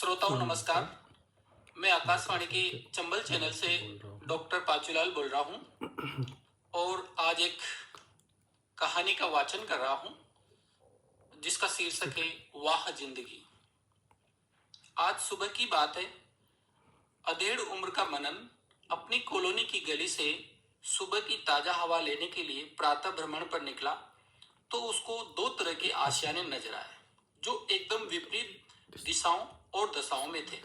श्रोताओं नमस्कार। मैं आकाशवाणी के चंबल चैनल से डॉक्टर पाचूलाल बोल रहा हूँ और आज एक कहानी का वाचन कर रहा हूँ जिसका शीर्षक है वाह जिंदगी। आज सुबह की बात है। अधेड़ उम्र का मनन अपनी कॉलोनी की गली से सुबह की ताजा हवा लेने के लिए प्रातः भ्रमण पर निकला तो उसको दो तरह के आशियाने नजर आए जो एकदम विपरीत दिशाओं और दशाओं में थे।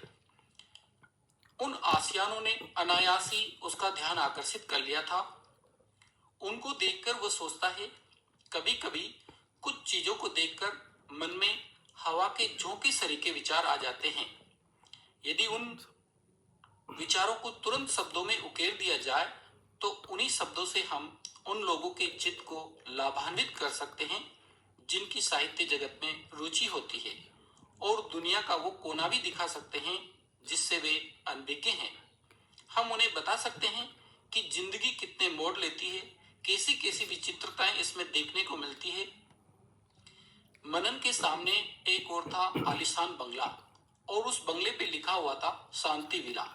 उन आशियानों ने अनायास ही उसका ध्यान आकर्षित कर लिया था। उनको देखकर वो सोचता है, कभी कभी कुछ चीजों को देखकर मन में हवा के झोंके सरीखे विचार आ जाते हैं। यदि उन विचारों को तुरंत शब्दों में उकेर दिया जाए तो उन्हीं शब्दों से हम उन लोगों के चित्त को लाभान्वित कर सकते हैं जिनकी साहित्य जगत में रुचि होती है और दुनिया का वो कोना भी दिखा सकते हैं जिससे वे अनभिज्ञ हैं। हम उन्हें बता सकते हैं कि जिंदगी कितने मोड़ लेती है, कैसी कैसी विचित्रताएं इसमें देखने को मिलती है। मनन के सामने एक और था आलीशान बंगला और उस बंगले पे लिखा हुआ था शांति विला।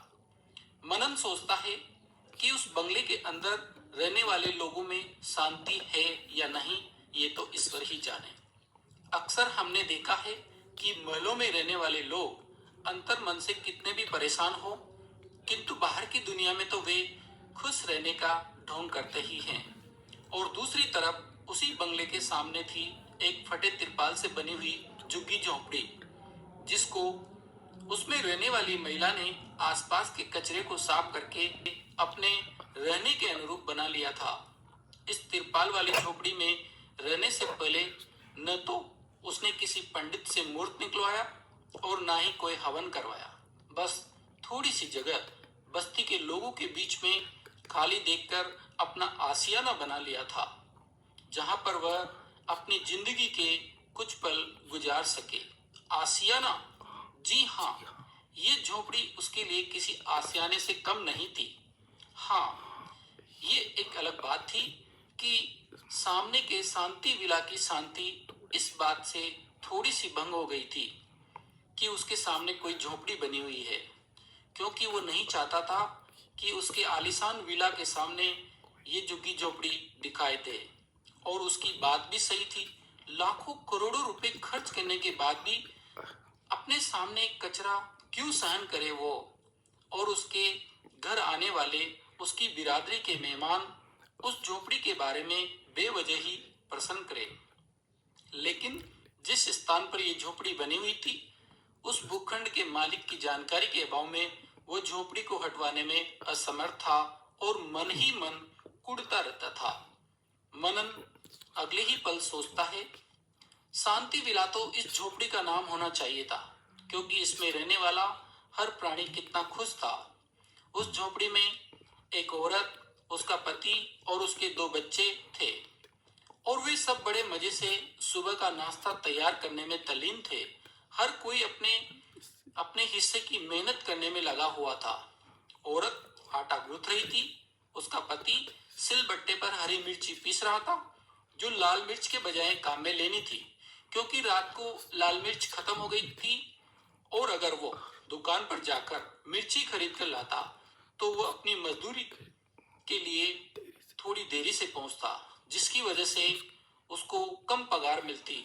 मनन सोचता है कि उस बंगले के अंदर रहने वाले लोगों में शांति है या नहीं, ये तो ईश्वर ही जाने। अक्सर हमने देखा है कि महलों में रहने वाले लोग अंतर मन से कितने भी परेशान हो, किंतु बाहर की दुनिया में तो वे खुश रहने का ढोंग करते ही हैं। और दूसरी तरफ उसी बंगले के सामने थी एक फटे तिरपाल से बनी हुई झुग्गी झोंपड़ी जिसको उसमें रहने वाली महिला ने आसपास के कचरे को साफ करके अपने रहने के अनुरूप बना लिया था। इस तिरपाल वाली झोपड़ी में रहने से पहले न तो उसने किसी पंडित से मुहूर्त निकलवाया और ना ही कोई हवन करवाया। बस थोड़ी सी जगह बस्ती के लोगों के बीच में खाली देखकर अपना आशियाना बना लिया था जहां पर वह अपनी जिंदगी के कुछ पल गुजार सके। आशियाना, जी हाँ, ये झोपड़ी उसके लिए किसी आशियाने से कम नहीं थी। हाँ, ये एक अलग बात थी कि सामने के शांति विला की शांति इस बात से थोड़ी सी भंग हो गई थी कि उसके सामने कोई झोपड़ी बनी हुई है, क्योंकि वो नहीं चाहता था कि उसके आलीशान विला के सामने ये झुग्गी झोपड़ी दिखाई दे। और उसकी बात भी सही थी। लाखों करोड़ों रुपए खर्च करने के बाद भी अपने सामने कचरा क्यों सहन करे वो, और उसके घर आने वाले उसकी बिरादरी के मेहमान उस झोपड़ी के बारे में बेवजह ही प्रश्न करे। लेकिन जिस स्थान पर ये झोपड़ी बनी हुई थी उस भूखंड के मालिक की जानकारी के अभाव में वो झोपड़ी को हटवाने में असमर्थ था और मन ही मन कुढ़ता रहता था। मनन अगले ही पल सोचता है, शांति विला तो इस झोपड़ी का नाम होना चाहिए था, क्योंकि इसमें रहने वाला हर प्राणी कितना खुश था। उस झोपड़ी में एक औरत, उसका पति और उसके दो बच्चे थे और वे सब बड़े मजे से सुबह का नाश्ता तैयार करने में तल्लीन थे। हर कोई अपने अपने हिस्से की मेहनत करने में लगा हुआ था। औरत आटा गूंथ रही थी, उसका पति सिलबट्टे पर हरी मिर्ची पीस रहा था जो लाल मिर्च के बजाय काम में लेनी थी, क्योंकि रात को लाल मिर्च खत्म हो गई थी और अगर वो दुकान पर जाकर मिर्ची खरीद कर लाता तो वो अपनी मजदूरी के लिए थोड़ी देरी से पहुंचता, जिसकी वजह से उसको कम पगार मिलती।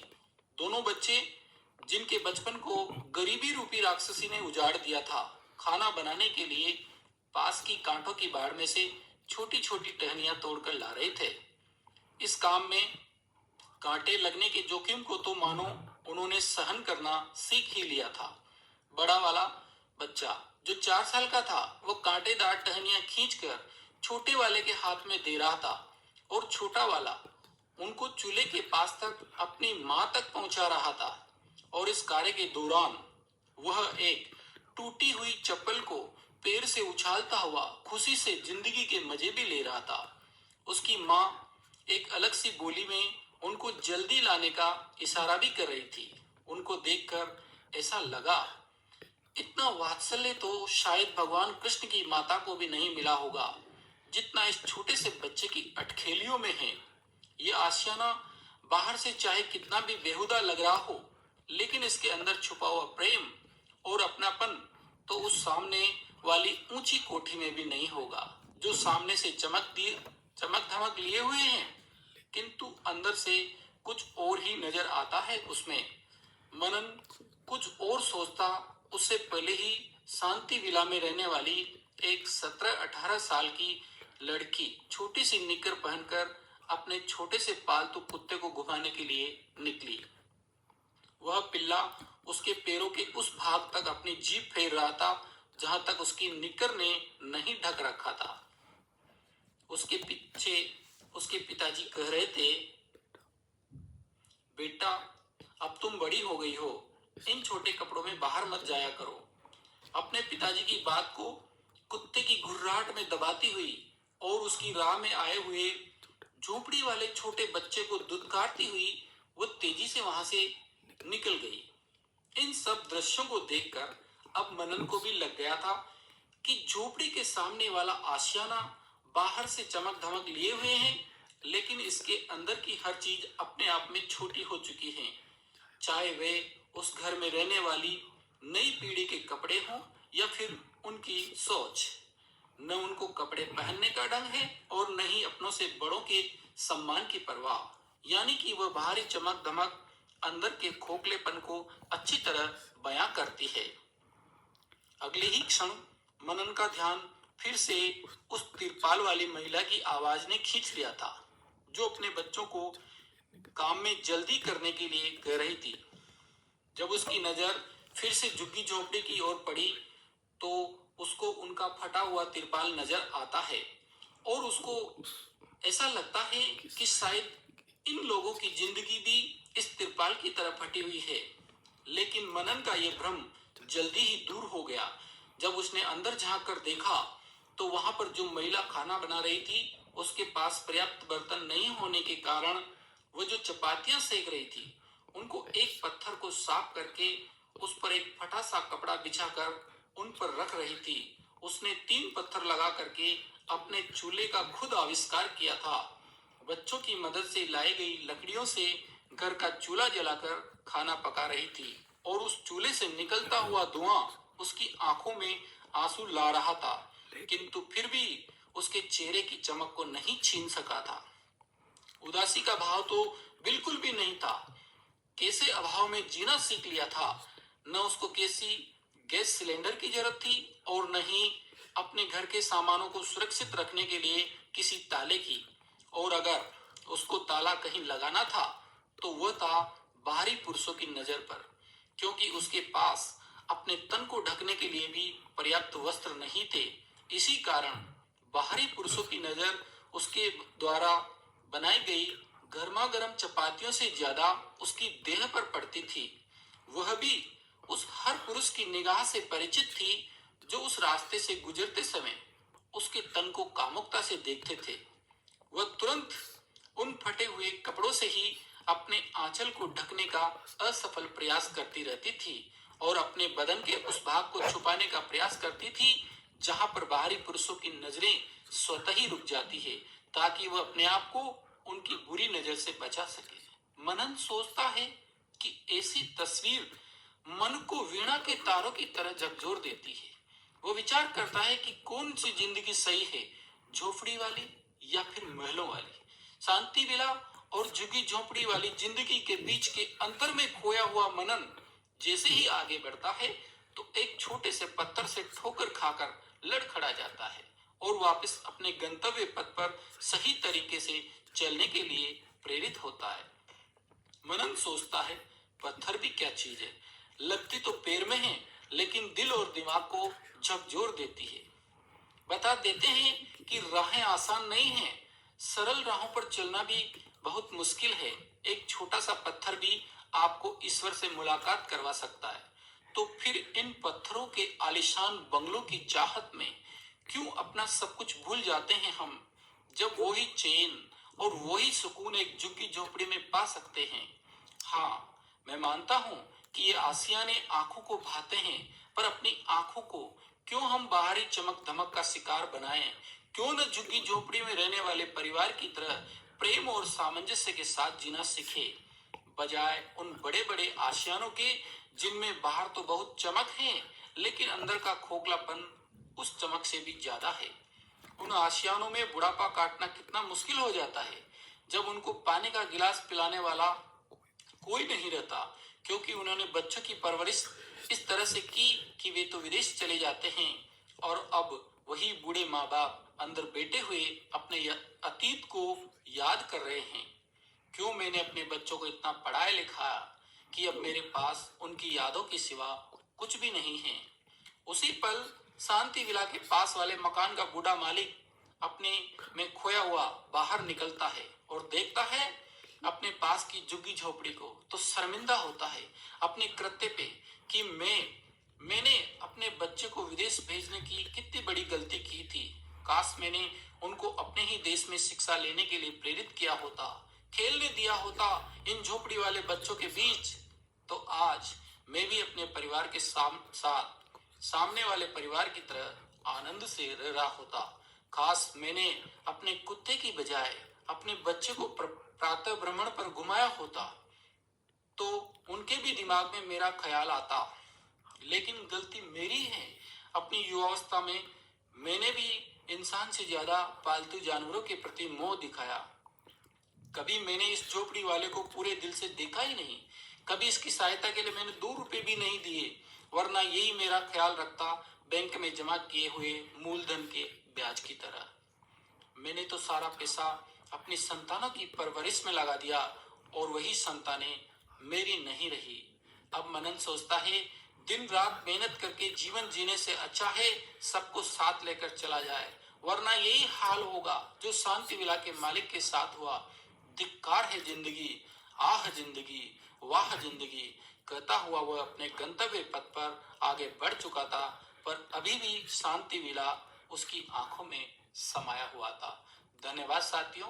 दोनों बच्चे जिनके बचपन को गरीबी रूपी राक्षसी ने उजाड़ दिया था, खाना बनाने के लिए पास की कांटों की बाड़ में से छोटी छोटी टहनियां तोड़कर ला रहे थे। इस काम में कांटे लगने के जोखिम को तो मानो उन्होंने सहन करना सीख ही लिया था। बड़ा वाला बच्चा जो 4 साल का था वो कांटेदार टहनियां खींचकर छोटे वाले के हाथ में दे रहा था और छोटा वाला उनको चूल्हे के पास तक अपनी मां तक पहुंचा रहा था। और इस कार्य के दौरान वह एक टूटी हुई चप्पल को पैर से उछालता हुआ खुशी से जिंदगी के मजे भी ले रहा था। उसकी माँ एक अलग सी बोली में उनको जल्दी लाने का इशारा भी कर रही थी। उनको देखकर ऐसा लगा, इतना वात्सल्य तो शायद भगवान कृष्ण की माता को भी नहीं मिला होगा जितना इस छोटे से बच्चे की अटखेलियों में है। ये आशियाना बाहर से चाहे कितना भी बेहुदा लग रहा हो, लेकिन इसके अंदर छुपा हुआ प्रेम और अपना उस सामने वाली ऊंची कोठी में भी नहीं होगा, जो सामने से चमक धमक लिए हुए हैं, किंतु अंदर से कुछ और ही नजर आता है उसमें। मनन कुछ और सोचता उससे पहले ही शांति विला में रहने वाली एक 17-18 साल की लड़की छोटी सी निकर पहनकर अपने छोटे से पालतू कुत्ते को घुमाने के लिए निकली। वह पिल्ला उसके पैरों के उस भाग तक अपनी जीभ फेर रहा था जहां तक उसकी निकर ने नहीं ढक रखा था। उसके पीछे उसके पिताजी कह रहे थे, बेटा अब तुम बड़ी हो गई हो, इन छोटे कपड़ों में बाहर मत जाया करो। अपने पिताजी की बात को कुत्ते की घुर्राहट में दबाती हुई और उसकी राह में आए हुए झोपड़ी वाले छोटे बच्चे को दुत्कारती हुई वो तेजी से वहां से निकल गई। इन सब दृश्यों को देखकर अब मनन को भी लग गया था कि झोपड़ी के सामने वाला आशियाना बाहर से चमक धमक लिए हुए हैं, लेकिन इसके अंदर की हर चीज अपने आप में छोटी हो चुकी है। चाहे वे उस घर में रहने वाली नई पीढ़ी के कपड़े हों या फिर उनकी सोच। न उनको कपड़े पहनने का ढंग है और न ही अपनों से बड़ों के सम्मान की परवाह। यानी कि वह बाहरी चमक धमक अंदर के खोखलेपन को अच्छी तरह बयां करती है। अगले ही क्षण मनन का ध्यान फिर से उस तिरपाल वाली महिला की आवाज ने खींच लिया था, जो अपने बच्चों को काम में जल्दी करने के लिए कह रही थी। जब उसकी नजर फिर से झुग्गी झोपड़ी की ओर पड़ी तो उसको उनका फटा हुआ तिरपाल नजर आता है और उसको ऐसा लगता है कि शायद इन लोगों की जिंदगी भी इस तिरपाल की तरह फटी हुई है। लेकिन मनन का यह भ्रम जल्दी ही दूर हो गया जब उसने अंदर झांक कर देखा तो वहां पर जो महिला खाना बना रही थी उसके पास पर्याप्त बर्तन नहीं होने के कारण वो जो चपातियां सेक रही थी उनको एक पत्थर को साफ करके उस पर एक फटा सा कपड़ा बिछाकर उन पर रख रही थी। उसने 3 पत्थर लगा करके अपने चूल्हे का खुद आविष्कार किया था। बच्चों की मदद से लाई गई लकड़ियों से घर का चूल्हा जलाकर खाना पका रही थी और उस चूल्हे से निकलता हुआ धुआं उसकी आंखों में आंसू ला रहा था, किंतु फिर भी उसके चेहरे की चमक को नहीं छीन सका था। उदासी का भाव तो बिल्कुल भी नहीं था। कैसे अभाव में जीना सीख लिया था। न उसको कैसी गैस सिलेंडर की जरूरत थी और न ही अपने घर के सामानों को सुरक्षित रखने के लिए किसी ताले की। और अगर उसको ताला कहीं लगाना था तो वह था बाहरी पुरुषों की नजर पर, क्योंकि उसके पास अपने तन को ढकने के लिए भी पर्याप्त वस्त्र नहीं थे। इसी कारण बाहरी पुरुषों की नजर उसके द्वारा बनाई गई गर्मा गर्म चपातियों से ज्यादा उसकी देह पर पड़ती थी। वह भी उस हर पुरुष की निगाह से परिचित थी जो उस रास्ते से गुजरते समय उसके तन को कामुकता से देखते थे। वह तुरंत उन फटे हुए कपड़ों से ही अपने आंचल को ढकने का असफल प्रयास करती रहती थी और अपने बदन के उस भाग को छुपाने का प्रयास करती थी जहां पर बाहरी पुरुषों की नजरें स्वतः ही रुक जाती है, ताकि वह अपने आप को उनकी बुरी नजर से बचा सके। मनन सोचता है कि ऐसी तस्वीर मन को वीणा के तारों की तरह झकझोर देती है। वो विचार करता है कि कौन सी जिंदगी सही है, झोपड़ी वाली या फिर महलों वाली। शांति विला और झुग्गी झोपड़ी वाली जिंदगी के बीच के अंतर में खोया हुआ मनन जैसे ही आगे बढ़ता है तो एक छोटे से पत्थर से ठोकर खाकर लड़खड़ा जाता है और वापस अपने गंतव्य पथ पर सही तरीके से चलने के लिए प्रेरित होता है। मनन सोचता है, पत्थर भी क्या चीज है, लगती तो पैर में है लेकिन दिल और दिमाग को झकझोर देती है। बता देते हैं कि राहें आसान नहीं हैं, सरल राहों पर चलना भी बहुत मुश्किल है। एक छोटा सा पत्थर भी आपको ईश्वर से मुलाकात करवा सकता है। तो फिर इन पत्थरों के आलीशान बंगलों की चाहत में क्यों अपना सब कुछ भूल जाते हैं हम, जब वही चैन और वही सुकून एक झुग्गी झोपड़ी में पा सकते हैं। हाँ, मैं मानता हूँ कि ये आसियाने आंखों को भाते हैं, पर अपनी आंखों को क्यों हम बाहरी चमक धमक का शिकार बनाएं? क्यों न झुग्गी झोपड़ी में रहने वाले परिवार की तरह प्रेम और सामंजस्य के साथ जीना सीखे, बजाय उन बड़े बड़े आशियानों के जिनमें बाहर तो बहुत चमक है लेकिन अंदर का खोखलापन उस चमक से भी ज्यादा है। उन आशियानों में बुढ़ापा काटना कितना मुश्किल हो जाता है जब उनको पानी का गिलास पिलाने वाला कोई नहीं रहता, क्योंकि उन्होंने बच्चों की परवरिश इस तरह से की कि वे तो विदेश चले जाते हैं और अब वही बूढ़े माँ बाप अंदर बैठे हुए अपने अतीत को याद कर रहे हैं। क्यों मैंने अपने बच्चों को इतना पढ़ाया लिखाया कि अब मेरे पास उनकी यादों के सिवा कुछ भी नहीं है। उसी पल शांति विला के पास वाले मकान का बूढ़ा मालिक अपने में खोया हुआ बाहर निकलता है और देखता है अपने पास की झुग्गी झोपड़ी को, तो शर्मिंदा होता है अपने कृत्य पे कि मैंने अपने बच्चे को विदेश भेजने की कितनी बड़ी गलती की थी। काश मैंने उनको अपने ही देश में शिक्षा लेने के लिए प्रेरित किया होता, खेलने दिया होता इन झोपड़ी वाले बच्चों के बीच, तो आज मैं भी अपने परिवार के साथ सामने वाले परिवार की तरह आनंद से रह रहा होता। खास मैंने अपने कुत्ते की बजाय अपने बच्चे को प्रातः भ्रमण पर घुमाया होता तो उनके भी दिमाग में मेरा ख्याल आता। लेकिन गलती मेरी है। अपनी युवावस्था में मैंने भी इंसान से ज्यादा पालतू जानवरों के प्रति मोह दिखाया। कभी मैंने इस झोपड़ी वाले को पूरे दिल से देखा ही नहीं। कभी इसकी सहायता के लिए मैंने 2 रुपए भी नहीं दिए, वरना यही मेरा ख्याल रखता बैंक में जमा किए हुए मूलधन के ब्याज की तरह। मैंने तो सारा पैसा अपनी संतानों की परवरिश में लगा दिया और वही संतानें मेरी नहीं रही। अब मनन सोचता है दिन रात मेहनत करके जीवन जीने से अच्छा है सबको साथ लेकर चला जाए, वरना यही हाल होगा जो शांति विला के मालिक के साथ हुआ। धिक्कार है जिंदगी, आह जिंदगी, वाह जिंदगी, कहता हुआ वह अपने गंतव्य पथ पर आगे बढ़ चुका था, पर अभी भी शांति विला उसकी आंखों में समाया हुआ था। धन्यवाद साथियों।